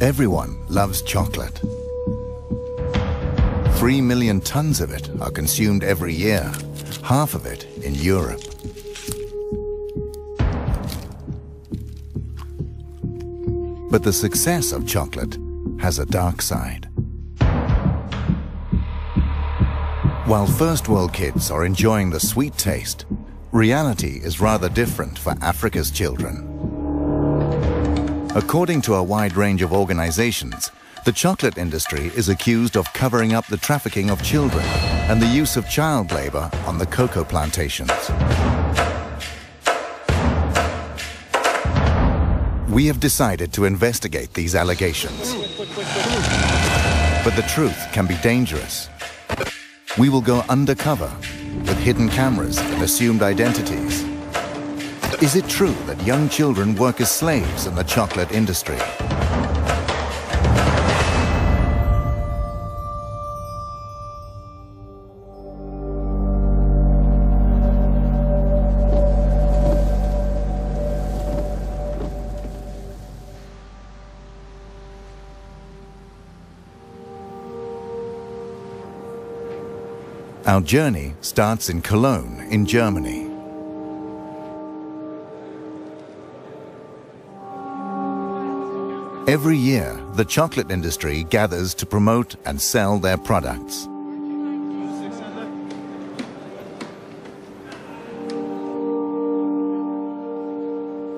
Everyone loves chocolate. 3 million tons of it are consumed every year, half of it in Europe. But the success of chocolate has a dark side. While first world kids are enjoying the sweet taste, reality is rather different for Africa's children. According to a wide range of organizations, the chocolate industry is accused of covering up the trafficking of children and the use of child labor on the cocoa plantations. We have decided to investigate these allegations. But the truth can be dangerous. We will go undercover with hidden cameras and assumed identities. Is it true that young children work as slaves in the chocolate industry? Our journey starts in Cologne, in Germany. Every year, the chocolate industry gathers to promote and sell their products.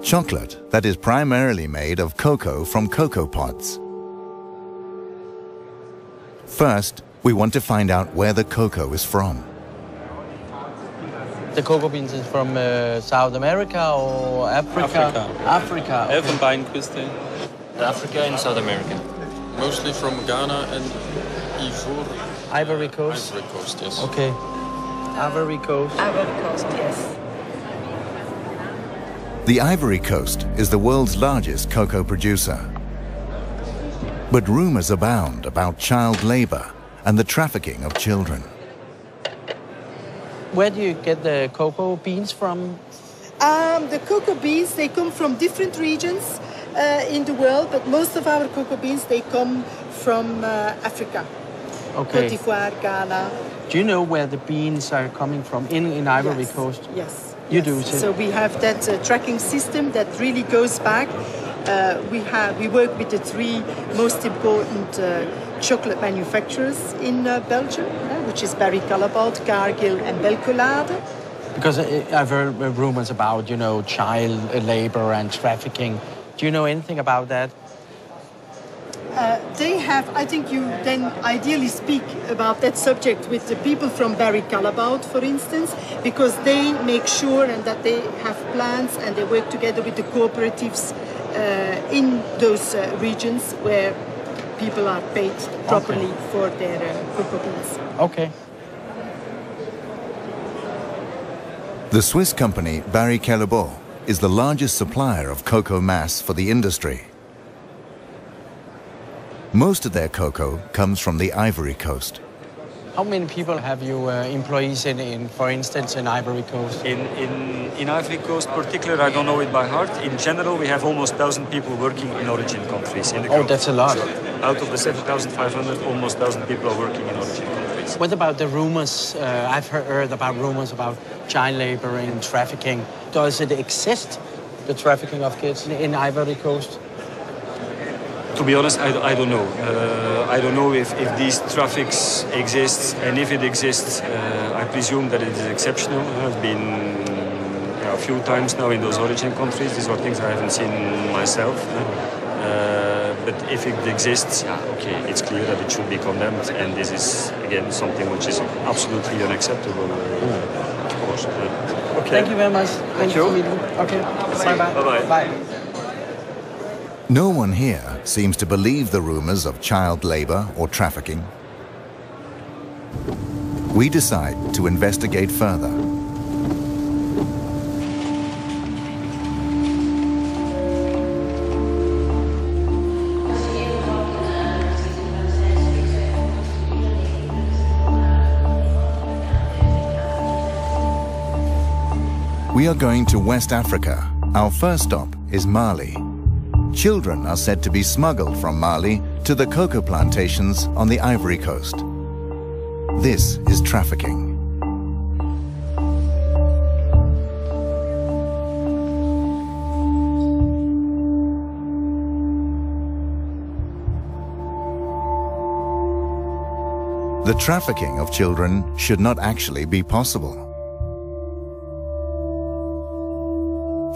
Chocolate that is primarily made of cocoa from cocoa pods. First, we want to find out where the cocoa is from. The cocoa beans is from South America or Africa? Africa. Okay. Elfenbeinküste. Africa and South America. Mostly from Ghana and Ivory Coast? Ivory Coast, yes. Okay. Ivory Coast. Ivory Coast, yes. The Ivory Coast is the world's largest cocoa producer. But rumors abound about child labor and the trafficking of children. Where do you get the cocoa beans from? The cocoa beans, they come from different regions in the world, but most of our cocoa beans, they come from Africa. Okay. Côte d'Ivoire, Ghana. Do you know where the beans are coming from in Ivory Yes. Coast? Yes. You yes. do, So we have that tracking system that really goes back. We work with the three most important chocolate manufacturers in Belgium, which is Barry Callebaut, Cargill and Belcolade. Because I've heard rumors about, you know, child labor and trafficking. Do you know anything about that? They have, I think you then ideally speak about that subject with the people from Barry Callebaut, for instance, because they make sure and that they have plans and they work together with the cooperatives in those regions where people are paid properly for their cocoa beans. Okay. The Swiss company Barry Callebaut is the largest supplier of cocoa mass for the industry. Most of their cocoa comes from the Ivory Coast. How many people have you employees in, for instance, in Ivory Coast? In Ivory Coast particular, I don't know it by heart. In general, we have almost 1,000 people working in origin countries. In the Oh, that's a lot. Out of the 7,500, almost 1,000 people are working in origin countries. What about the rumors? I've heard about rumors about child labor and trafficking. Does it exist, the trafficking of kids in Ivory Coast? To be honest, I don't know. I don't know if these traffics exist, and if it exists, I presume that it is exceptional. I've been a few times now in those origin countries. These are things I haven't seen myself. But if it exists, yeah, okay, it's clear that it should be condemned, and this is, again, something which is absolutely unacceptable, of course. Okay. Thank you very much. Thank you. Okay. Bye-bye. Bye-bye. Bye. No one here seems to believe the rumors of child labor or trafficking. We decide to investigate further. We are going to West Africa. Our first stop is Mali. children are said to be smuggled from Mali to the cocoa plantations on the Ivory Coast. This is trafficking. The trafficking of children should not actually be possible.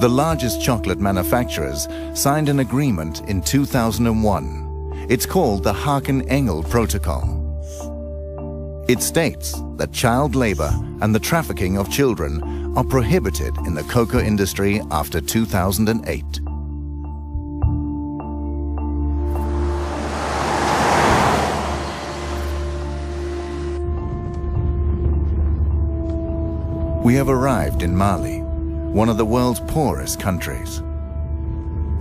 The largest chocolate manufacturers signed an agreement in 2001. It's called the Haken-Engel Protocol. It states that child labor and the trafficking of children are prohibited in the cocoa industry after 2008. We have arrived in Mali, one of the world's poorest countries.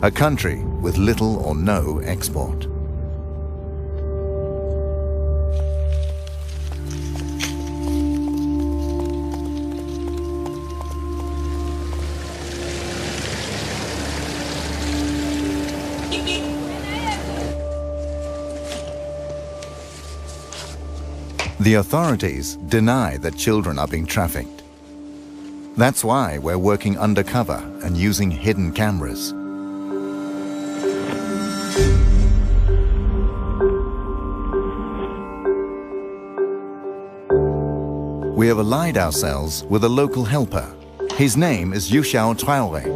A country with little or no export. The authorities deny that children are being trafficked. That's why we're working undercover and using hidden cameras. We have allied ourselves with a local helper. His name is Youshao Traoré.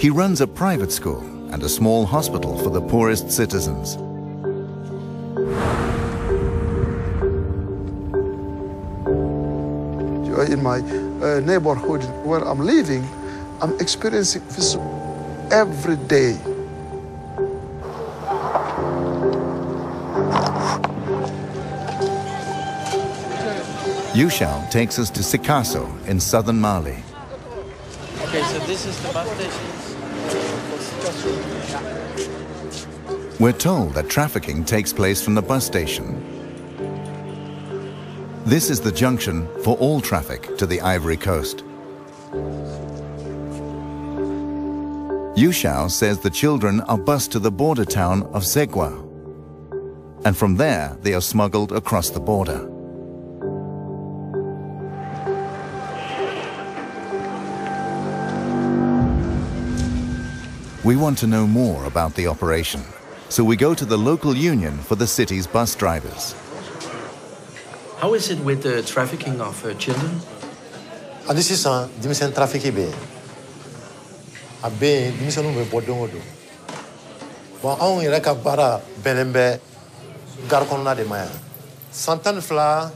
He runs a private school and a small hospital for the poorest citizens. In my neighborhood where I'm living, I'm experiencing this every day. Youshao takes us to Sikasso in southern Mali. Okay, so this is the bus station. We're told that trafficking takes place from the bus station. This is the junction for all traffic to the Ivory Coast. Youshao says the children are bused to the border town of Segwa, and from there they are smuggled across the border. We want to know more about the operation, so we go to the local union for the city's bus drivers. How is it with the trafficking of children? This is a dimension trafficking. A be dimension of Bodongo. But on Iraka Bara Benembe Garcona de Maya. Santan Fla,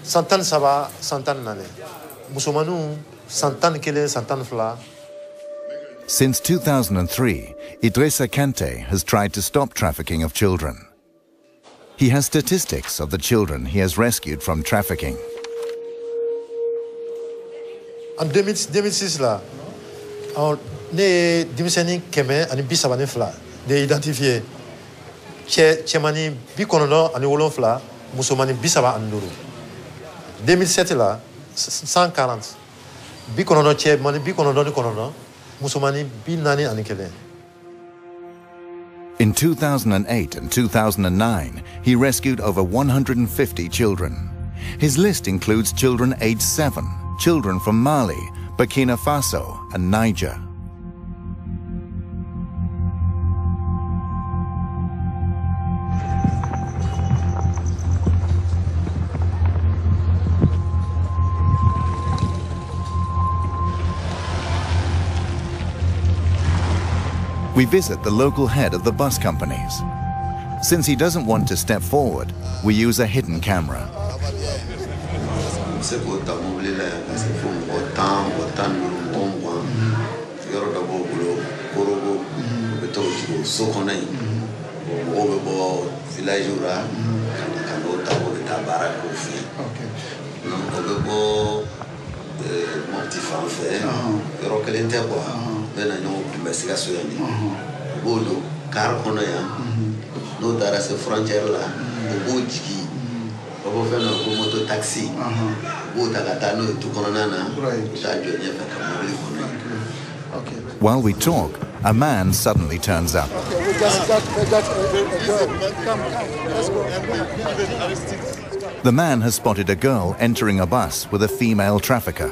Santan Saba, Santan Nane. Musumanu, Santan Kile, Santan Fla. Since 2003, Idrissa Kante has tried to stop trafficking of children. He has statistics of the children he has rescued from trafficking. En 2006 là, ne dimiseni keme ani bisabani fla de identifier chemani bikonono ani wolon fla musomani bisaba anduru. 2007 là 140 bikonono chemani bikonono ni konono musomani binani ani kele. In 2008 and 2009, he rescued over 150 children. His list includes children aged 7, children from Mali, Burkina Faso, and Niger. We visit the local head of the bus companies. Since he doesn't want to step forward, we use a hidden camera. While we talk, a man suddenly turns up. Okay, we got a girl. Come, let's go. The man has spotted a girl entering a bus with a female trafficker.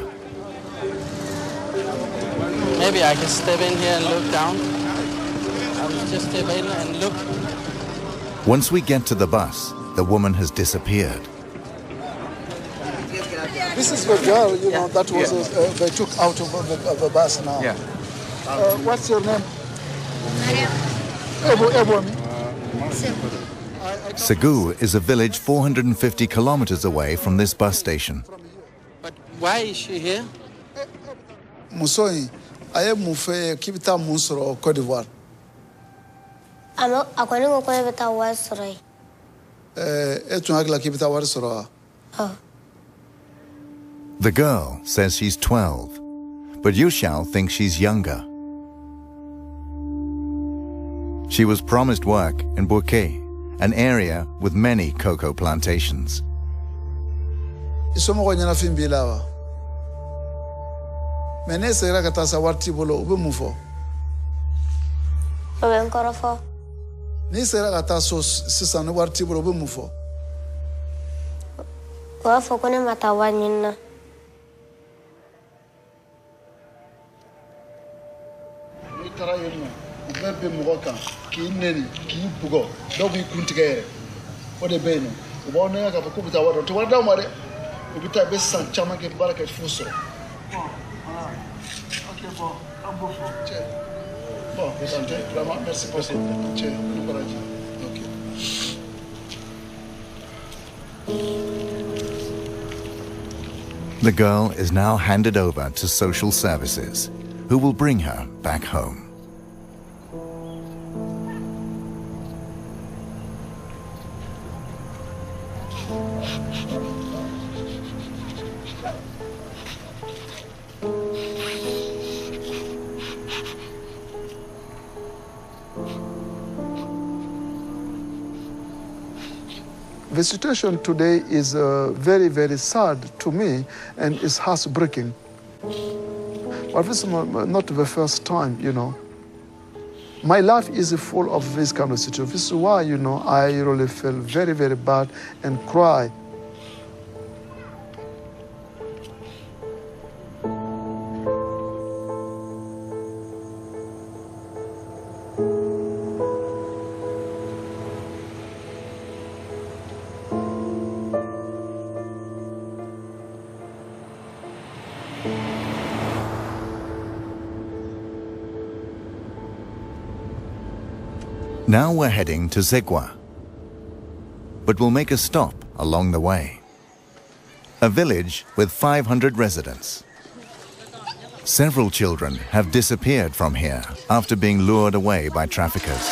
Maybe I can step in here and look down. I'll just step in and look. Once we get to the bus, the woman has disappeared. This is the girl, you know, that was they took out of the bus now. Yeah. What's your name? Segu is a village 450 kilometers away from this bus station. But why is she here? Musoi, I am Mufe Kibita Musoro, Cote d'Ivoire. I'm going to go to Warsoro. Etunagla Kibita Warsoro. Oh. The girl says she's 12, but Yushao thinks she's younger. She was promised work in Bouquet, an area with many cocoa plantations. Isomo nyana fimbilawa. Menese ira katasa warti bolo ube mufo. Oben korofo. Ni sera kataso sisa no warti bolo ube mufo. Wa fokone matawa nyina. Tara yema. Ubebe mugoka ki neni ki bugo dogu kuntigere. Ode beno. Ubone ka kubita wado to wada mare. Ubita be san chama ke baraka fuso. OK bon, ambofo. Bon, vraiment merci pour cette OK. The girl is now handed over to social services, who will bring her back home. The situation today is very, very sad to me and it's heartbreaking. But this is not the first time, you know. My life is full of this kind of situation. This is why, you know, I really feel very, very bad and cry. Now we're heading to Zegwa, but we'll make a stop along the way. A village with 500 residents. Several children have disappeared from here after being lured away by traffickers.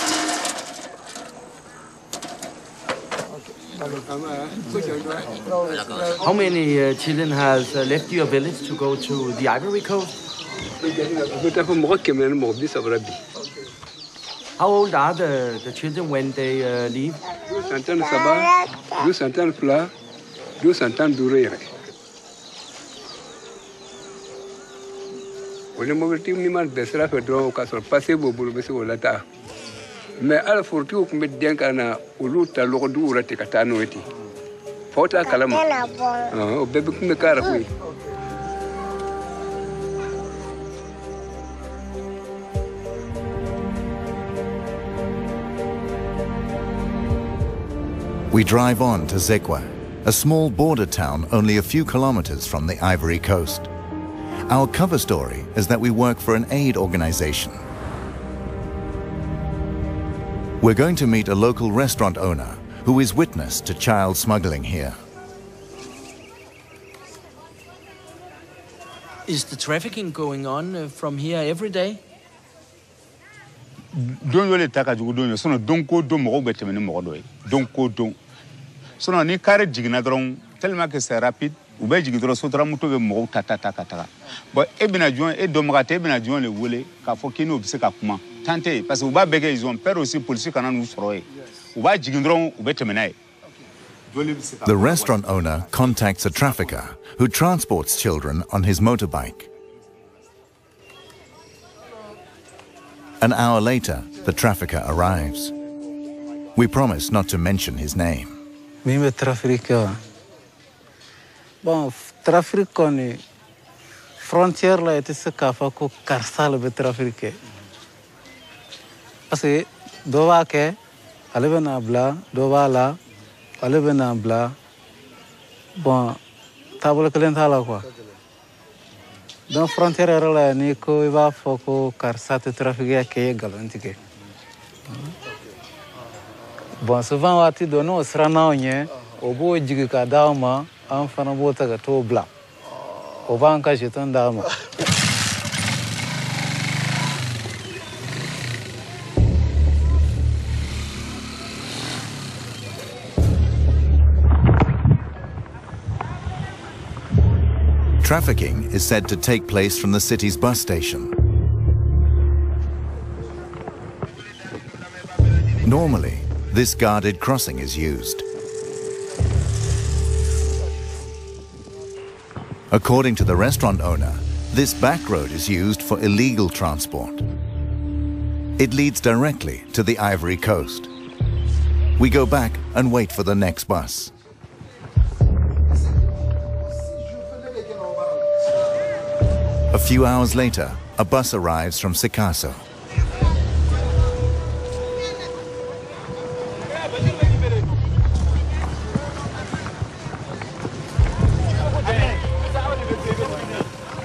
How many children has left your village to go to the Ivory Coast? How old are the children when they leave? 2 We drive on to Zegwa, a small border town only a few kilometers from the Ivory Coast. Our cover story is that we work for an aid organization. We're going to meet a local restaurant owner who is witness to child smuggling here. Is the trafficking going on from here every day? Don yo le taka jugu don yo sono don ko don mo be temene mo do don ko don sono ni kare jigina dron tellement que c'est rapide ou be jigi dron sotra muto be mo tata bon e bina join e do magate bina join le wole ka fo kino bi se ka kuma tante parce que ou ba bege ils ont peur aussi police kana nous soroy ou ba jigi dron ou be temene. The restaurant owner contacts a trafficker who transports children on his motorbike. An hour later, the trafficker arrives. We promise not to mention his name. Mimi trafficker. Bon, trafficker ni frontière la ete se kafa ko karsal be trafficker. Parce que dova ke alebena bla, dova la, alebena bla. Bon, table kelenta la quoi. Dans frontière la ni ko iba foko karsate trafficker ke galantike. Bon, souvent wati dono srana onye obo jigi ka dauma an fana bota ga to bla. Oba an ka jeton dauma. Trafficking is said to take place from the city's bus station. Normally, this guarded crossing is used. According to the restaurant owner, this back road is used for illegal transport. It leads directly to the Ivory Coast. We go back and wait for the next bus. A few hours later, a bus arrives from Sikasso.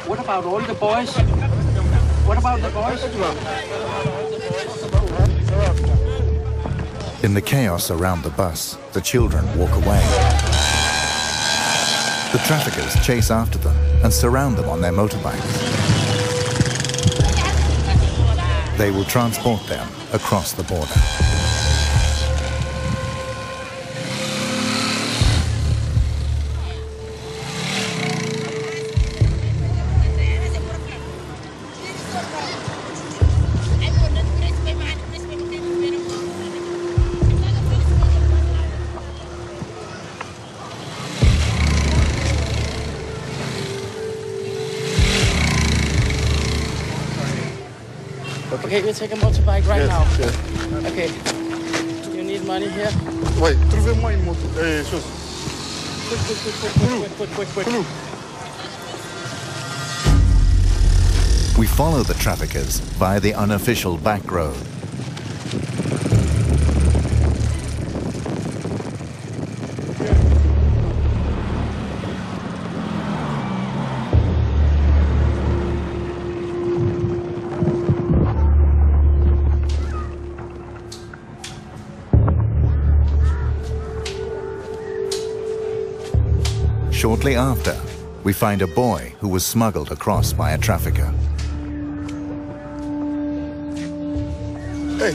What about all the boys? What about the boys? In the chaos around the bus, the children walk away. The traffickers chase after them and surround them on their motorbikes. They will transport them across the border. Okay, we'll take a motorbike right now. Yes. Okay. Do you need money here? Oui, trouvez-moi une moto. Chose. Quick. We follow the traffickers via the unofficial back road. Shortly after, we find a boy who was smuggled across by a trafficker. Hey,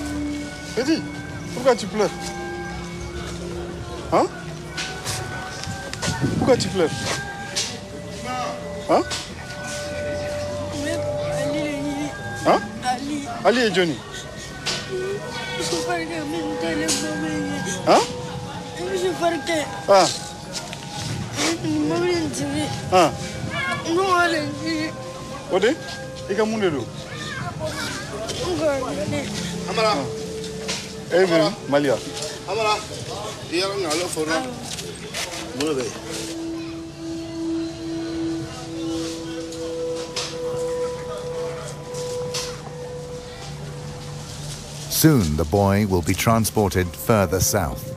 Eddie, pourquoi tu pleures? Hein? Pourquoi tu pleures? Hein? Hein? Ali et Johnny. Hein? Ah. Ah. Ode? Ika mundelo. Amara. Eh, Malia. Amara. Dia ngalo fora. Mulabe. Soon the boy will be transported further south.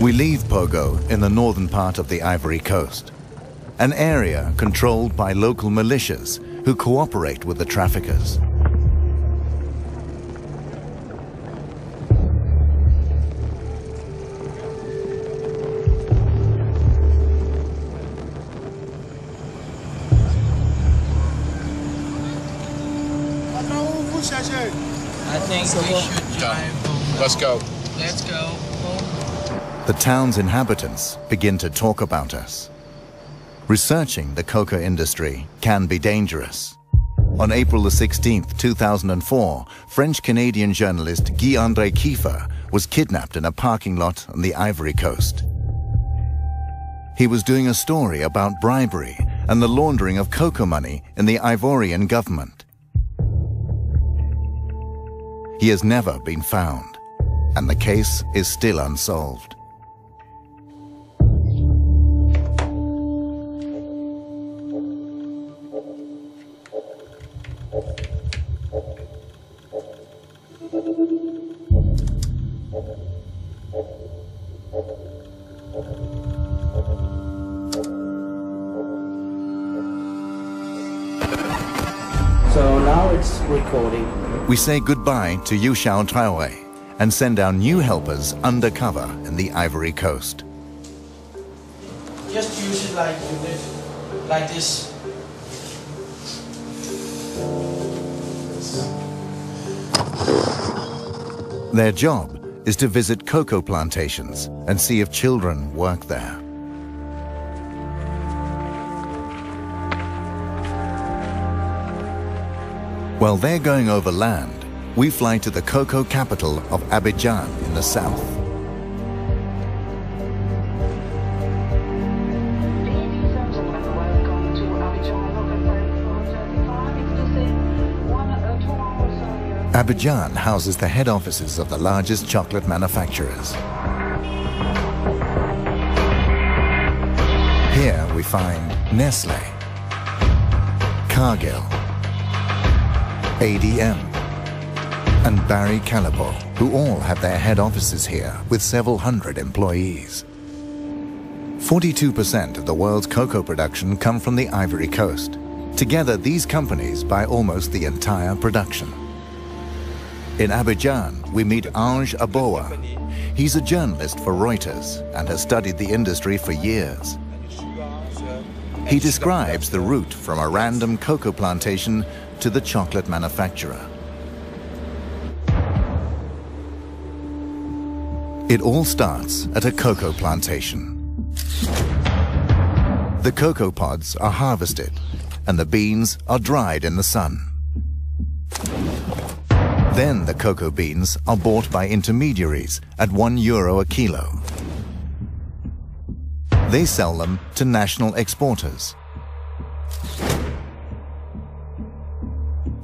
We leave Pogo in the northern part of the Ivory Coast, an area controlled by local militias who cooperate with the traffickers. I think we should drive. Let's go. Let's go. The town's inhabitants begin to talk about us. Researching the coca industry can be dangerous. On April the 16th, 2004, French-Canadian journalist Guy-André Kiefer was kidnapped in a parking lot on the Ivory Coast. He was doing a story about bribery and the laundering of cocoa money in the Ivorian government. He has never been found, and the case is still unsolved. So now it's recording. We say goodbye to Yu Xiao Traore and send our new helpers undercover in the Ivory Coast. Just use it like you live, like this. Their job is to visit cocoa plantations and see if children work there. While they're going over land, we fly to the cocoa capital of Abidjan in the south. Abidjan houses the head offices of the largest chocolate manufacturers. Here we find Nestlé, Cargill, ADM, and Barry Callebaut, who all have their head offices here with several hundred employees. 42% of the world's cocoa production come from the Ivory Coast. Together, these companies buy almost the entire production. In Abidjan, we meet Ange Aboa. He's a journalist for Reuters and has studied the industry for years. He describes the route from a random cocoa plantation to the chocolate manufacturer. It all starts at a cocoa plantation. The cocoa pods are harvested and the beans are dried in the sun. Then the cocoa beans are bought by intermediaries at €1 a kilo. They sell them to national exporters.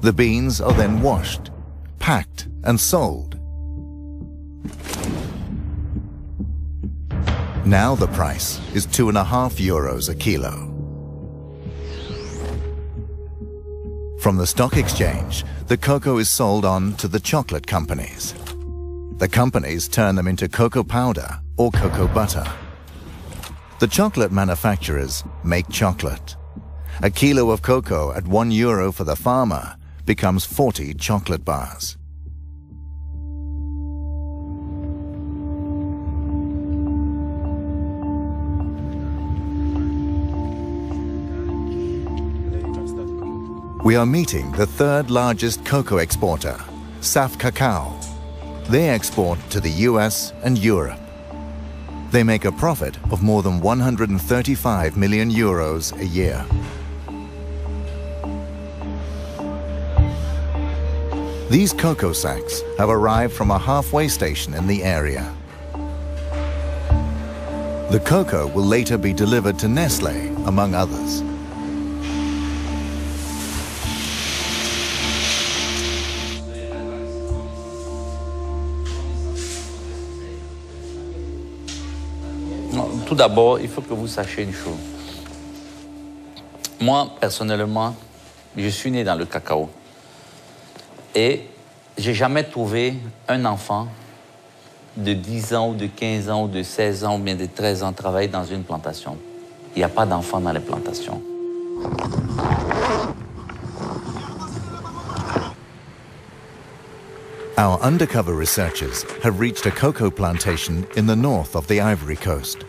The beans are then washed, packed and sold. Now the price is €2.50 a kilo. From the stock exchange, the cocoa is sold on to the chocolate companies. The companies turn them into cocoa powder or cocoa butter. The chocolate manufacturers make chocolate. A kilo of cocoa at €1 for the farmer becomes 40 chocolate bars. We are meeting the third largest cocoa exporter, SAF Cacao. They export to the US and Europe. They make a profit of more than €135 million a year. These cocoa sacks have arrived from a halfway station in the area. The cocoa will later be delivered to Nestlé, among others. Tout d'abord, il faut que vous sachiez une chose. Moi, personnellement, je suis né dans le cacao. Et j'ai jamais trouvé un enfant de 10 ans ou de 15 ans ou de 16 ans ou bien de 13 ans travailler dans une plantation. Il n'y a pas d'enfants dans les plantations. Our undercover researchers have reached a cocoa plantation in the north of the Ivory Coast.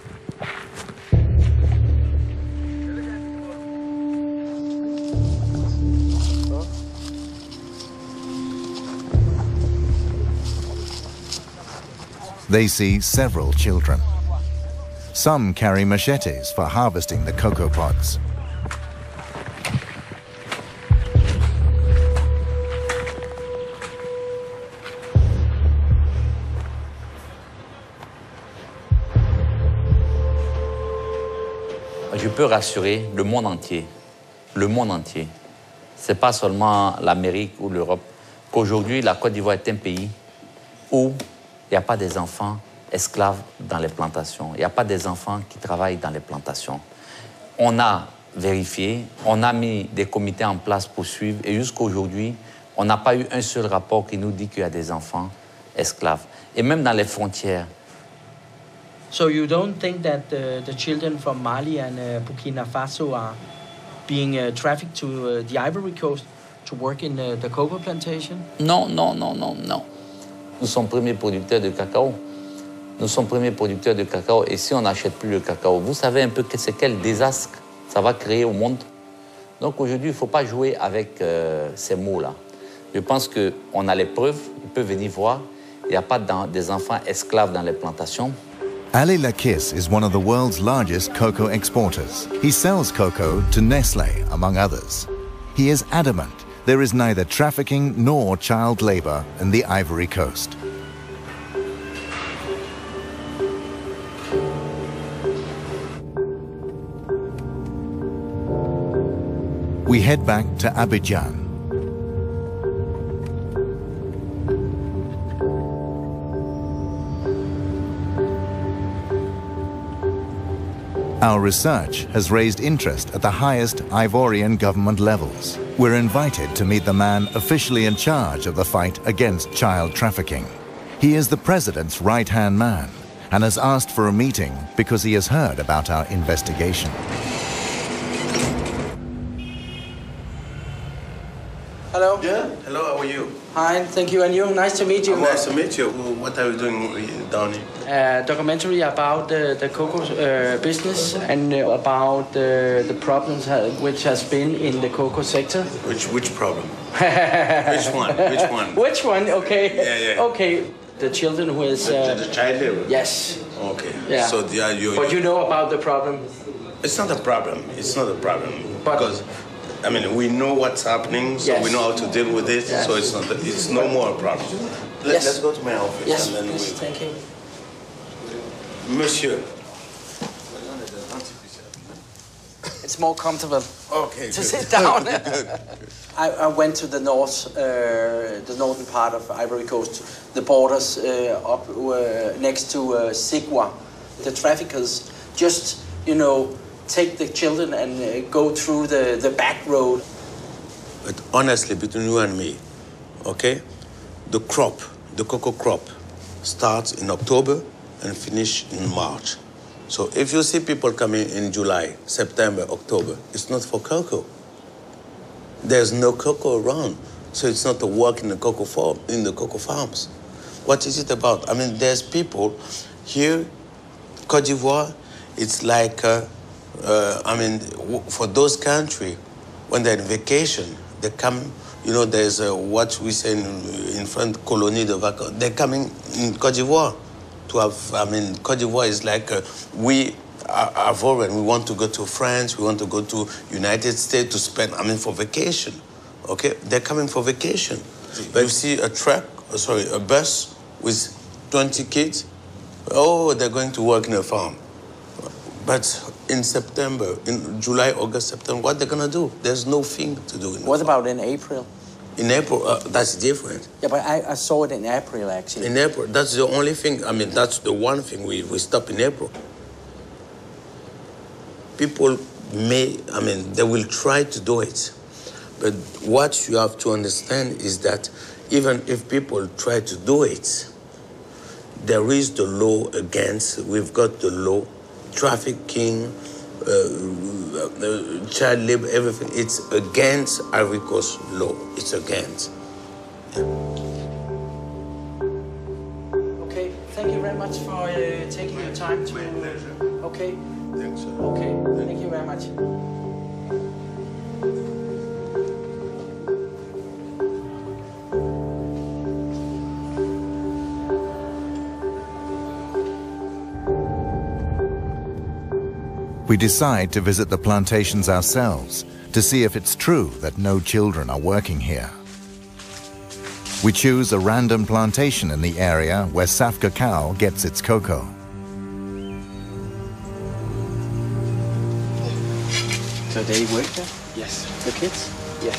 They see several children. Some carry machetes for harvesting the cocoa pods. je peux rassurer le monde entier. Le monde entier. Ce n'est pas seulement l'Amérique ou l'Europe. Qu'aujourd'hui, la Côte d'Ivoire est un pays où il n'y a pas des enfants esclaves dans les plantations. Il n'y a pas des enfants qui travaillent dans les plantations. On a vérifié, on a mis des comités en place pour suivre et jusqu'à aujourd'hui, on n'a pas eu un seul rapport qui nous dit qu'il y a des enfants esclaves. Et même dans les frontières. So you don't think that the children from Mali and Burkina Faso are being trafficked to the Ivory Coast to work in the cocoa plantation? Non, non, non, non, non. Nous sommes premiers producteurs de cacao. Nous sommes premiers producteurs de cacao et si on n'achète plus le cacao, vous savez un peu c'est quel désastre ça va créer au monde. Donc aujourd'hui, il ne faut pas jouer avec ces mots-là. Je pense qu'on a les preuves, ils peuvent venir voir. Il n'y a pas des enfants esclaves dans les plantations. Ali Lakis is one of the world's largest cocoa exporters. He sells cocoa to Nestlé, among others. He is adamant there is neither trafficking nor child labor in the Ivory Coast. We head back to Abidjan. Our research has raised interest at the highest Ivorian government levels. We're invited to meet the man officially in charge of the fight against child trafficking. He is the president's right-hand man and has asked for a meeting because he has heard about our investigation. Hello. Yeah, hello, how are you? Hi, thank you, and you. Nice to meet you. Oh, nice to meet you. What are you doing down here? Documentary about the cocoa business and about the problems which has been in the cocoa sector. Which problem? Which one? Which one? Which one? Okay. Yeah. Okay. The children who is... the child labor? Yes. Okay. Yeah. So but you know about the problem? It's not a problem. It's not a problem. But, because, I mean, we know what's happening, so we know how to deal with it, so it's no more a problem. Let's go to my office. Yes, and then please, thank you. Monsieur. It's more comfortable to sit down. I went to the northern part of Ivory Coast, the borders up next to Sigwa. The traffickers just, take the children and go through the back road. But honestly, between you and me, okay, the cocoa crop, starts in October and finish in March. So if you see people coming in July, September, October, it's not for cocoa. There's no cocoa around, so it's not to work in the cocoa farms. What is it about? I mean, there's people here, Côte d'Ivoire, it's like, for those countries, when they're on vacation, they come, there's what we say in French, colonie de vacances. They're coming in Côte d'Ivoire to have, Côte d'Ivoire is like, we are foreign. We want to go to France, we want to go to United States to spend, for vacation, okay? They're coming for vacation. But you see a bus with 20 kids, they're going to work in a farm. But in September, in July, August, September, what they're gonna do? There's no thing to do. What about in April? In April, that's different. Yeah, but I saw it in April, actually. In April, that's the only thing, that's the one thing we stop in April. People they will try to do it. But what you have to understand is that even if people try to do it, there is the law against, we've got the law, trafficking, child labor, everything. It's against Ivory Coast law. It's against. Yeah. Okay, thank you very much for taking your time to... My pleasure. Okay. Thanks, sir. Okay, thank you very much. We decide to visit the plantations ourselves to see if it's true that no children are working here. We choose a random plantation in the area where Saf Cacao gets its cocoa. So they work there? Yes. The kids? Yes.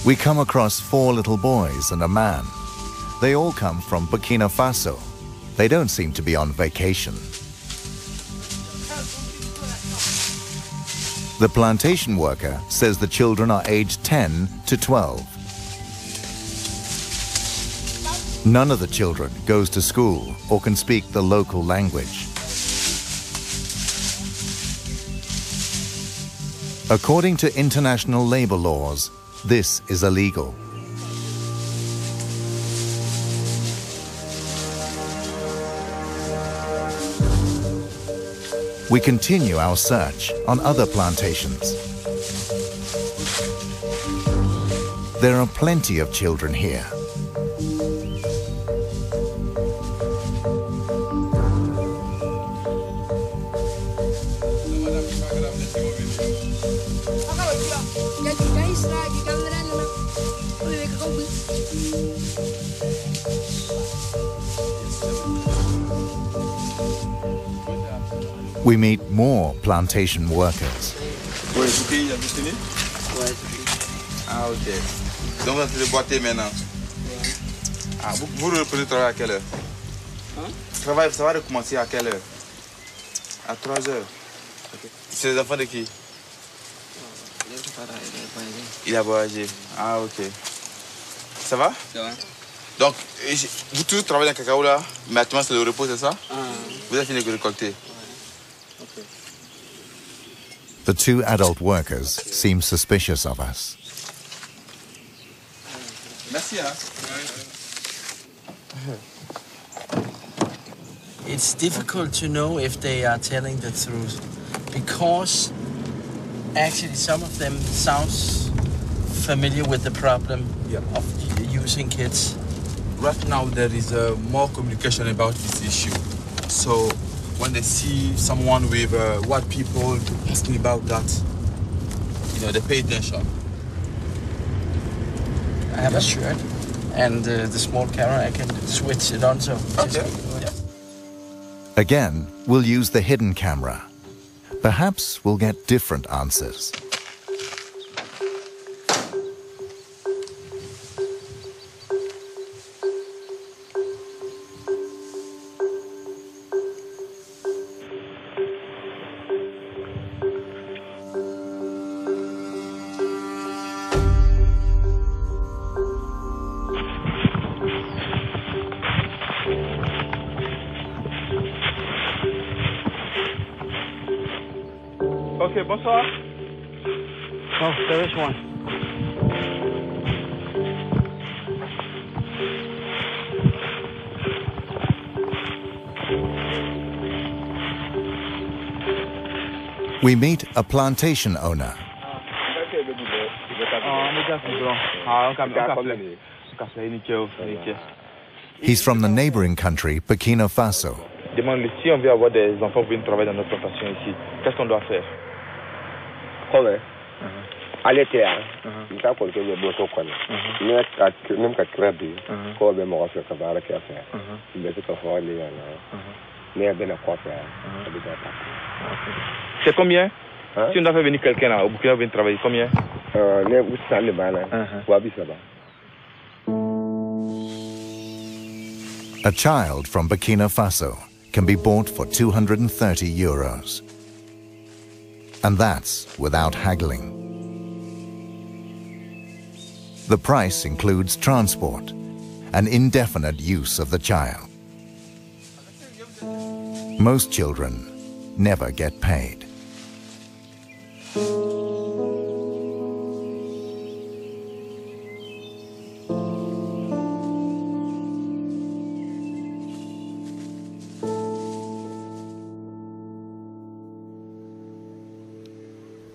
We come across 4 little boys and a man. They all come from Burkina Faso. They don't seem to be on vacation. The plantation worker says the children are aged 10 to 12. None of the children goes to school or can speak the local language. According to international labor laws, this is illegal. We continue our search on other plantations. There are plenty of children here. We meet more plantation workers. Ouais, vous payez la détenue? Ouais. Ah, ok. Donc, vous êtes en train de boiter maintenant? Ah, vous reprenez le travail à quelle heure? Hein? Le travail, ça va recommencer à quelle heure? À 3 heures. Okay. C'est les enfants de qui? Il a voyagé. Ah, ok. Ça va? Ça va. Donc, vous tous travaillez dans le cacao là, mais actuellement c'est le repos, c'est ça? Vous avez fini de récolter? The 2 adult workers seem suspicious of us. Merci, hein? It's difficult to know if they are telling the truth because actually some of them sounds familiar with the problem of using kids. Right now there is more communication about this issue. So when they see someone with white people asking about that, you know, they pay attention. I have a shirt and the small camera, I can switch it on, so... Okay. Again, we'll use the hidden camera. Perhaps we'll get different answers. Ok, bonsoir. Oh, there is one. We meet a plantation owner. He's from the neighboring country, Burkina Faso. Demande si on veut avoir des enfants pour venir travailler dans notre plantation ici, qu'est-ce qu'on doit faire? Come? Allez terre. Il t'a colqué le bosso con. Même qu'à crabby, comme le mort sur Kabara qui a fait. Il est tout à fait lié. Mais bien à quoi faire. C'est combien? Si on doit faire venir quelqu'un là, au Burkina venir travailler, combien? Les Oussans les bana. Wabi Saba. A child from Burkina Faso can be bought for €230. And that's without haggling. The price includes transport and indefinite use of the child. Most children never get paid.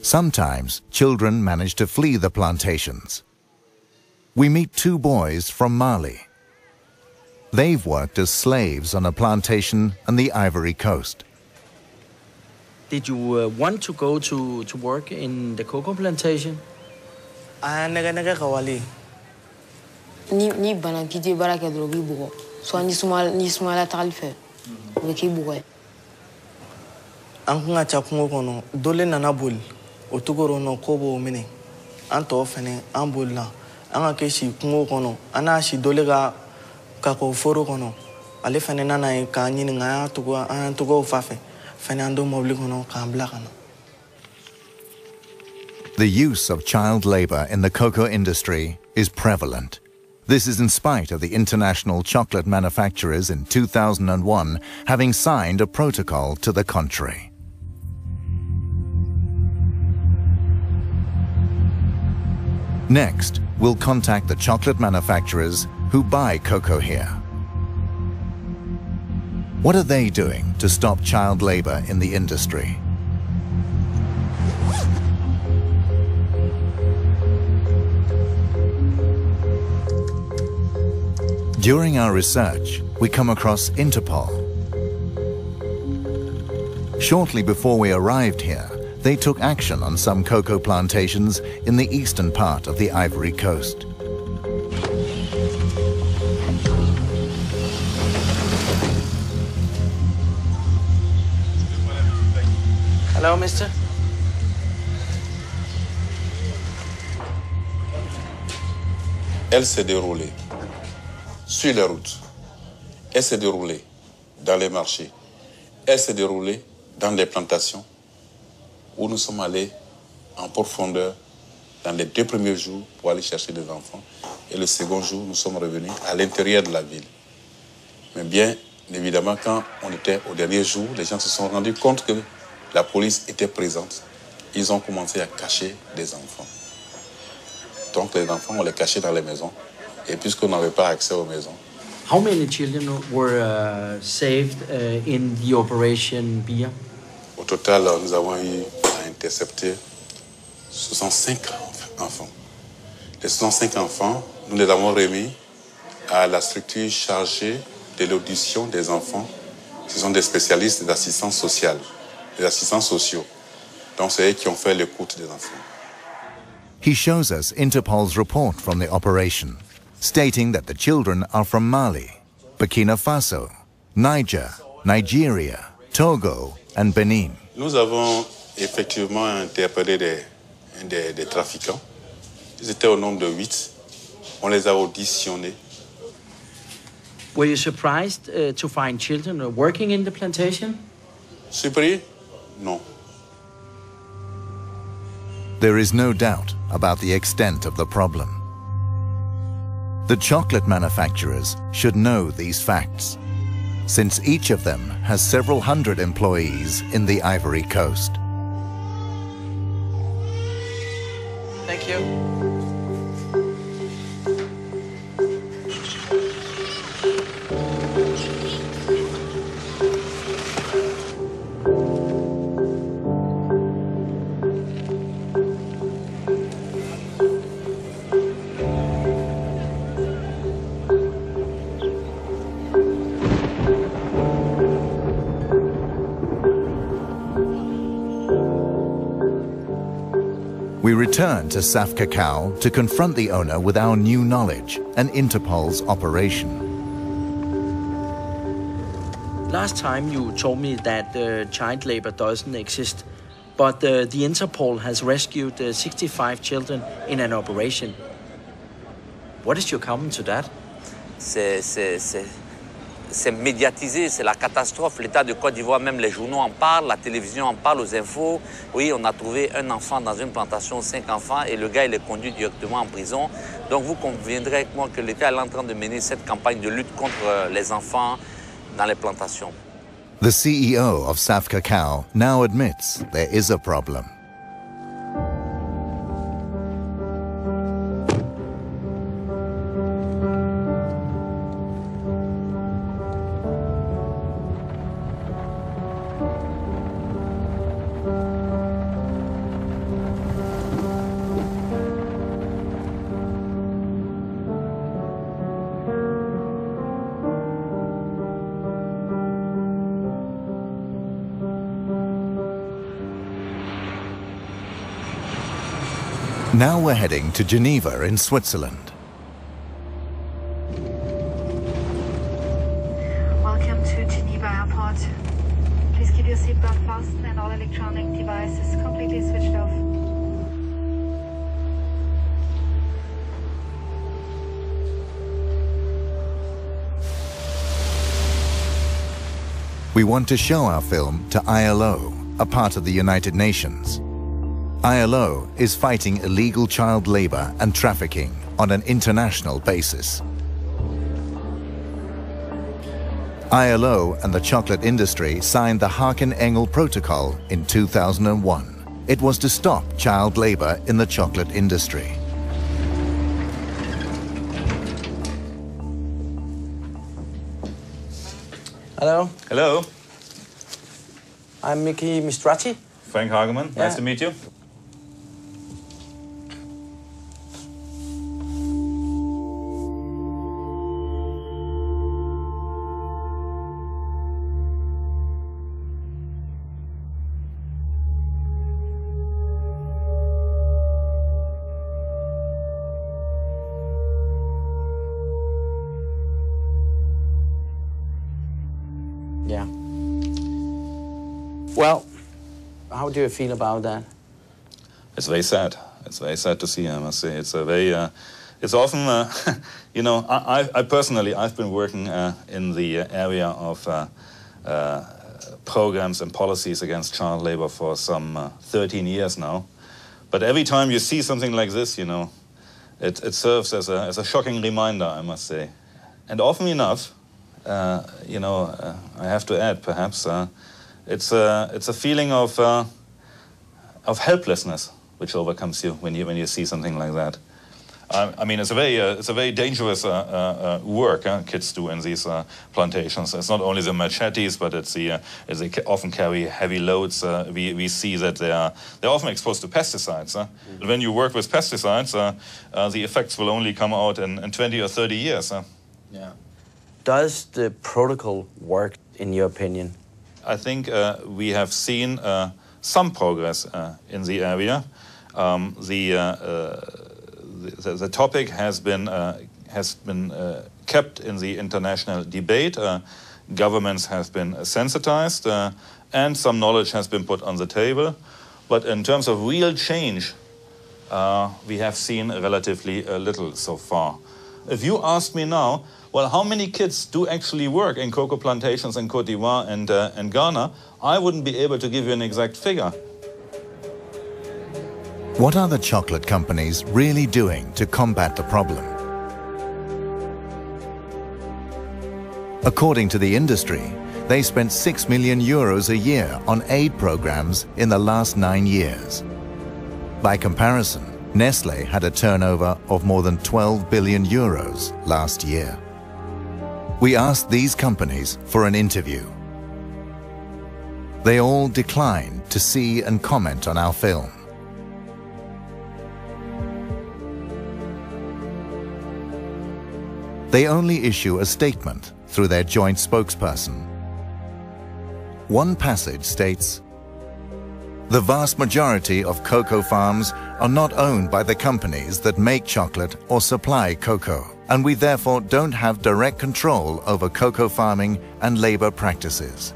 Sometimes children manage to flee the plantations. We meet 2 boys from Mali. They've worked as slaves on a plantation on the Ivory Coast. Did you want to go to work in the cocoa plantation? Nega kawali. Ni bana kiti baraka drogi bugo. So ni smala talife. Weki bugo. An kun ka ca kungo kɔnɔ dole nana boli o togoro nɔ ko b'o minɛ an tɔ fɛnɛ an bolila an ka kɛ si kungo kɔnɔ an n'a si dole ka kako foro kɔnɔ ale fɛnɛ nana ye k'an ɲininka an y'an togow fa fɛ fɛnɛ an don mɔbili kɔnɔ k'an bila ka na. The use of child labor in the cocoa industry is prevalent. This is in spite of the international chocolate manufacturers in 2001 having signed a protocol to the contrary. Next, we'll contact the chocolate manufacturers who buy cocoa here. What are they doing to stop child labor in the industry? During our research, we come across Interpol. Shortly before we arrived here, they took action on some cocoa plantations in the eastern part of the Ivory Coast. Hello, mister. Elle s'est déroulée sur les routes. Elle s'est déroulée dans les marchés. Elle s'est déroulée dans les plantations où nous sommes allés en profondeur dans les 2 premiers jours pour aller chercher des enfants. Et le second jour, nous sommes revenus à l'intérieur de la ville. Mais bien évidemment, quand on était au dernier jour, les gens se sont rendus compte que la police était présente. Ils ont commencé à cacher des enfants. Donc les enfants, on les cachait dans les maisons. Et puisqu'on n'avait pas accès aux maisons. How many children were saved in the operation BIA? Au total, nous avons eu à intercepter 65 enfants. Les 65 enfants, nous les avons remis à la structure chargée de l'audition des enfants. Ce sont des spécialistes d'assistance sociale, des assistants sociaux. Donc c'est eux qui ont fait l'écoute des enfants. He shows us Interpol's report from the operation, stating that the children are from Mali, Burkina Faso, Niger, Nigeria, Togo, and Benin. Nous avons effectivement interpellé des trafiquants. Ils étaient au nombre de 8. On les a auditionnés. Were you surprised to find children working in the plantation? Surpris? Non. There is no doubt about the extent of the problem. The chocolate manufacturers should know these facts, since each of them has several hundred employees in the Ivory Coast. Thank you. We return to SAF Cacao to confront the owner with our new knowledge and Interpol's operation. Last time you told me that child labor doesn't exist, but the Interpol has rescued 65 children in an operation. What is your comment to that? C'est médiatisé, c'est la catastrophe. L'État de Côte d'Ivoire, même les journaux en parlent, la télévision en parle, aux infos. Oui, on a trouvé un enfant dans une plantation, 5 enfants, et le gars, il est conduit directement en prison. Donc vous conviendrez avec moi que l'État est en train de mener cette campagne de lutte contre les enfants dans les plantations. The CEO of SAF Cacao now admits there is a problem. Now we're heading to Geneva in Switzerland. Welcome to Geneva Airport. Please keep your seatbelt fastened and all electronic devices completely switched off. We want to show our film to ILO, a part of the United Nations. ILO is fighting illegal child labor and trafficking on an international basis. ILO and the chocolate industry signed the Haken-Engel Protocol in 2001. It was to stop child labor in the chocolate industry. Hello. Hello. I'm Mickey Mistracci. Frank Hageman. Nice to meet you. Yeah. Well, how do you feel about that? It's very sad. It's very sad to see, I must say. It's a very, it's often, you know, I personally, I've been working in the area of programs and policies against child labor for some 13 years now. But every time you see something like this, you know, it serves as a shocking reminder, I must say. And often enough, you know, I have to add, perhaps, it's a feeling of helplessness which overcomes you when you see something like that. I mean, it's a very dangerous work kids do in these plantations. It's not only the machetes, but it's they often carry heavy loads. We see that they're often exposed to pesticides. When you work with pesticides, the effects will only come out in 20 or 30 years. Yeah. Does the protocol work, in your opinion? I think we have seen some progress in the area. The topic has been kept in the international debate. Governments have been sensitized, and some knowledge has been put on the table. But in terms of real change, we have seen relatively little so far. If you ask me now, well, how many kids do actually work in cocoa plantations in Côte d'Ivoire and Ghana, I wouldn't be able to give you an exact figure. What are the chocolate companies really doing to combat the problem? According to the industry, they spent €6 million a year on aid programs in the last 9 years. By comparison, Nestlé had a turnover of more than €12 billion last year. We asked these companies for an interview. They all declined to see and comment on our film. They only issue a statement through their joint spokesperson. One passage states, "The vast majority of cocoa farms are not owned by the companies that make chocolate or supply cocoa, and we therefore don't have direct control over cocoa farming and labor practices.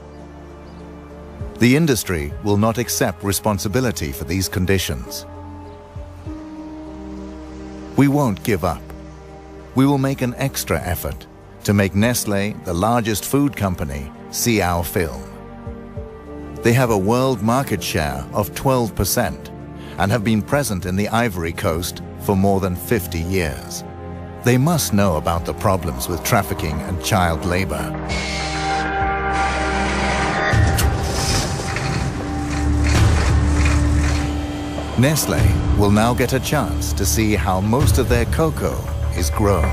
The industry will not accept responsibility for these conditions. We won't give up. We will make an extra effort to make Nestlé, the largest food company, see our film. They have a world market share of 12% and have been present in the Ivory Coast for more than 50 years. They must know about the problems with trafficking and child labor." Nestlé will now get a chance to see how most of their cocoa is grown.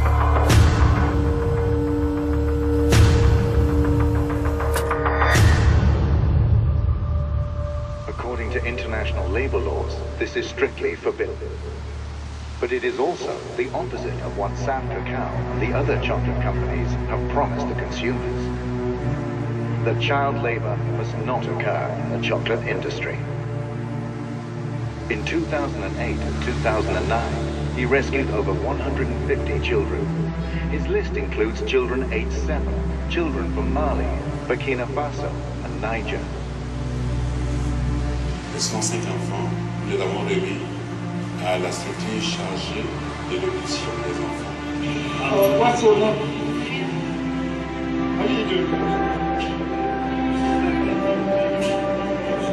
According to international labor laws, this is strictly forbidden. But it is also the opposite of what Sam Cacao and the other chocolate companies have promised the consumers. That child labor must not occur in the chocolate industry. In 2008 and 2009, he rescued over 150 children. His list includes children aged 7, children from Mali, Burkina Faso, and Niger. Les 105 enfants, nous les avons remis à la structure chargée de l'adoption des enfants. Alors, what's your name? How do you do?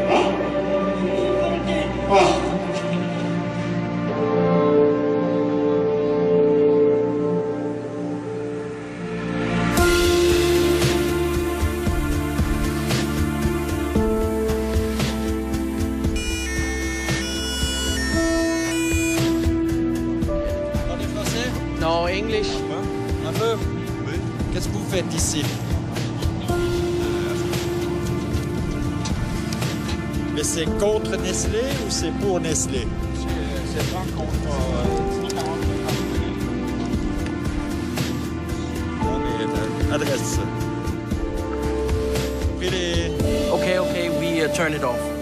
Huh? Ah. Non, English. Un peu. Oui. Qu'est-ce que vous faites ici? Mais c'est contre Nestlé ou c'est pour Nestlé? C'est pas contre. Adresse. Okay, we turn it off.